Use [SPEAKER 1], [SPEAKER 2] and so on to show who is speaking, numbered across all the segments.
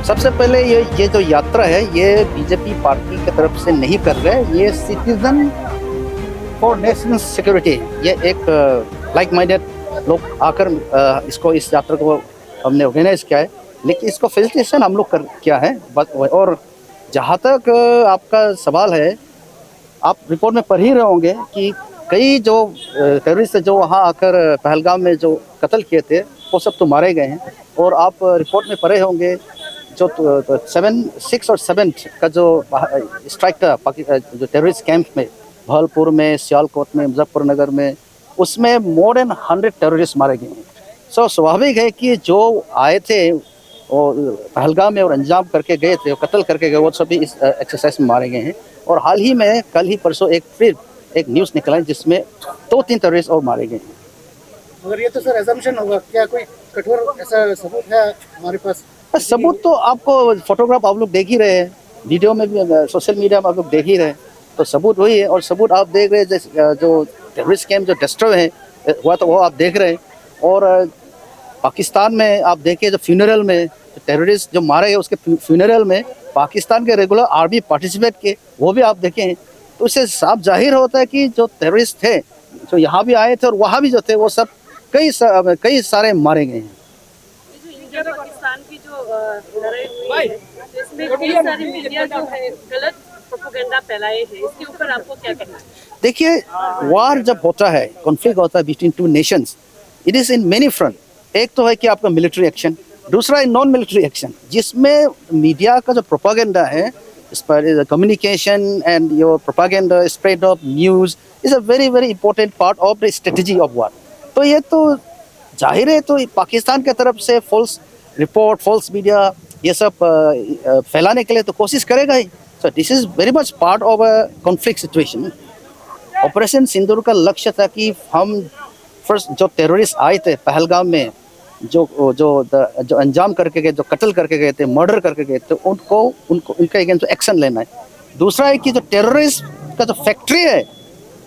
[SPEAKER 1] सबसे पहले ये जो यात्रा है ये बीजेपी पार्टी की तरफ से नहीं कर रहे, ये सिटीजन फॉर नेशनल सिक्योरिटी, ये एक लाइक माइंडेड लोग आकर इस यात्रा को हमने ऑर्गेनाइज किया है, लेकिन इसको फैसिलिटेशन हम लोग किया है बस। और जहाँ तक आपका सवाल है, आप रिपोर्ट में पढ़ ही रहे होंगे कि कई जो टेररिस्ट जो वहाँ आकर पहलगाम में जो कत्ल किए थे वो सब तो मारे गए हैं। और आप रिपोर्ट में पढ़े होंगे जो 6 और 7 का जो स्ट्राइक था जो टेररिस्ट कैंप में भागलपुर में, सियालकोट में, मुजफ्फरनगर में, उसमें मोर देन 100 टेररिस्ट मारे गए हैं। सो स्वाभाविक है कि जो आए थे वो पहलगाम में और अंजाम करके गए थे, कत्ल करके गए, वो सभी इस एक्सरसाइज में मारे गए हैं। और हाल ही में कल ही परसों फिर एक न्यूज़ निकला है जिसमें 2-3 टेररिस्ट और मारे गए हैं।
[SPEAKER 2] मगर ये तो सर असम्पशन होगा, क्या कोई कठोर ऐसा सबूत है हमारे पास?
[SPEAKER 1] सबूत तो आपको फोटोग्राफ आप लोग देख ही रहे हैं, वीडियो में भी, सोशल मीडिया में आप लोग देख ही रहे हैं, तो सबूत वही है। और सबूत आप देख रहे हैं, जैसे जो टेररिस्ट कैंप जो डिस्ट्रॉय है हुआ तो वो आप देख रहे हैं। और पाकिस्तान में आप देखें जो फ्यूनरल में टेररिस्ट जो मारे गए उसके फ्यूनरल में पाकिस्तान के रेगुलर आर्मी पार्टिसिपेट किए, वो भी आप देखें। तो इससे साफ जाहिर होता है कि जो टेररिस्ट थे जो यहाँ भी आए थे और वहाँ भी जो थे वो सब कई सारे मारे गए हैं।
[SPEAKER 3] इंडिया पाकिस्तान की जो लड़ाई हुई है, इसमें कई सारी मीडिया जो है गलत प्रोपेगेंडा फैलाए हैं, इसके ऊपर आपको क्या कहना है?
[SPEAKER 1] देखिए, वार जब होता है, कॉन्फ्लिक्ट होता है between 2 Nations, it is in many front. एक तो है कि आपका मिलिट्री एक्शन, दूसरा है नॉन मिलिट्री एक्शन, जिसमें मीडिया का जो प्रोपेगेंडा है, इस पर communication and your propaganda, spread of news is a very very important part of the strategy of war. तो ये तो जाहिर है, तो पाकिस्तान की तरफ से फॉल्स रिपोर्ट, फॉल्स मीडिया ये सब फैलाने के लिए तो कोशिश करेगा ही। So this is very much part of a conflict situation. Operation Sindoor का लक्ष्य था कि हम फर्स्ट जो टेररिस्ट आए थे पहलगाम में, जो अंजाम करके गए, जो कत्ल करके गए थे, मर्डर करके गए थे, उनके अगेंस्ट एक्शन लेना है। दूसरा है कि जो टेररिस्ट का जो फैक्ट्री है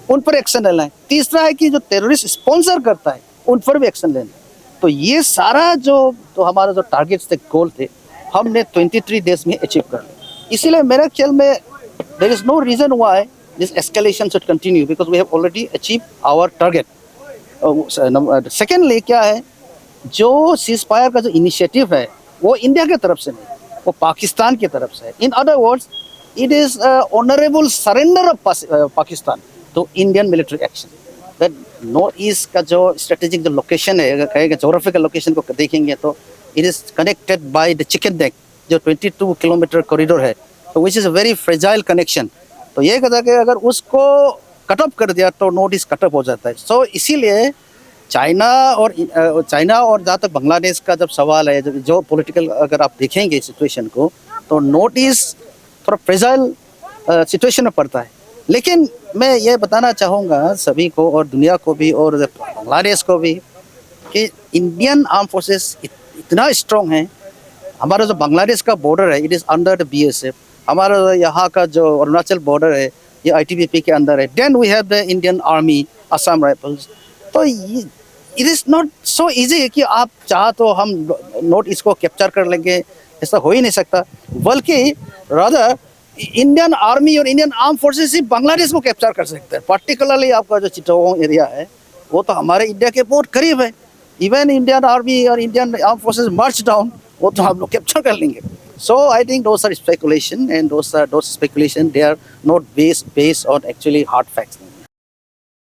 [SPEAKER 1] उन पर एक्शन लेना है। तीसरा है कि जो टेररिस्ट स्पॉन्सर करता है उन पर भी एक्शन लेना है। तो ये सारा जो हमारा जो टारगेट्स थे, गोल थे, हमने 23 डेज में अचीव कर लिया। इसीलिए मेरे ख्याल में there is no reason why this escalation should continue, because we have already achieve our target. Secondly क्या है, जो सीज फायर का जो इनिशिएटिव है वो इंडिया की तरफ से नहीं, वो पाकिस्तान की तरफ से है। In other words, it is honourable surrender of Pakistan to Indian military action. That north east का जो स्ट्रेटेजिक जो लोकेशन है, अगर कहेंगे जोग्राफिकल लोकेशन को देखेंगे तो it is connected by the chicken neck, जो 22 किलोमीटर कॉरिडोर है, तो which is a very fragile connection. तो ये कहता है कि अगर उसको कट ऑफ कर दिया तो नॉर्थ ईस्ट कट ऑफ हो जाता है। सो इसीलिए चाइना और जहाँ तक बांग्लादेश का जब सवाल है, जो पॉलिटिकल अगर आप देखेंगे सिचुएशन को, तो नॉर्थ ईस्ट थोड़ा फ्रेजाइल सिचुएशन में पड़ता है। लेकिन मैं ये बताना चाहूँगा सभी को और दुनिया को भी और बांग्लादेश को भी कि इंडियन आर्म फोर्सेस इतना स्ट्रॉन्ग है। हमारा जो बांग्लादेश का बॉर्डर है, it is under the BSF। हमारा यहाँ का जो अरुणाचल बॉर्डर है, ये ITBP के अंदर है। Then we have the Indian army, Assam rifles. तो it is not so easy कि आप चाह तो हम नॉर्थ ईस्ट को कैप्चर कर लेंगे, ऐसा हो ही नहीं सकता। बल्कि रादर इंडियन आर्मी और इंडियन आर्म फोर्सेस ही बांग्लादेश को कैप्चर कर सकते हैं। पर्टिकुलरली आपका जो चिटगांव एरिया है वो तो हमारे इंडिया के बहुत करीब है। इवन इंडियन आर्मी और Indian arm forces march down, वो तो हम लोग कैप्चर कर लेंगे। So I think those are speculation, and those speculation they are not based on actually hard facts.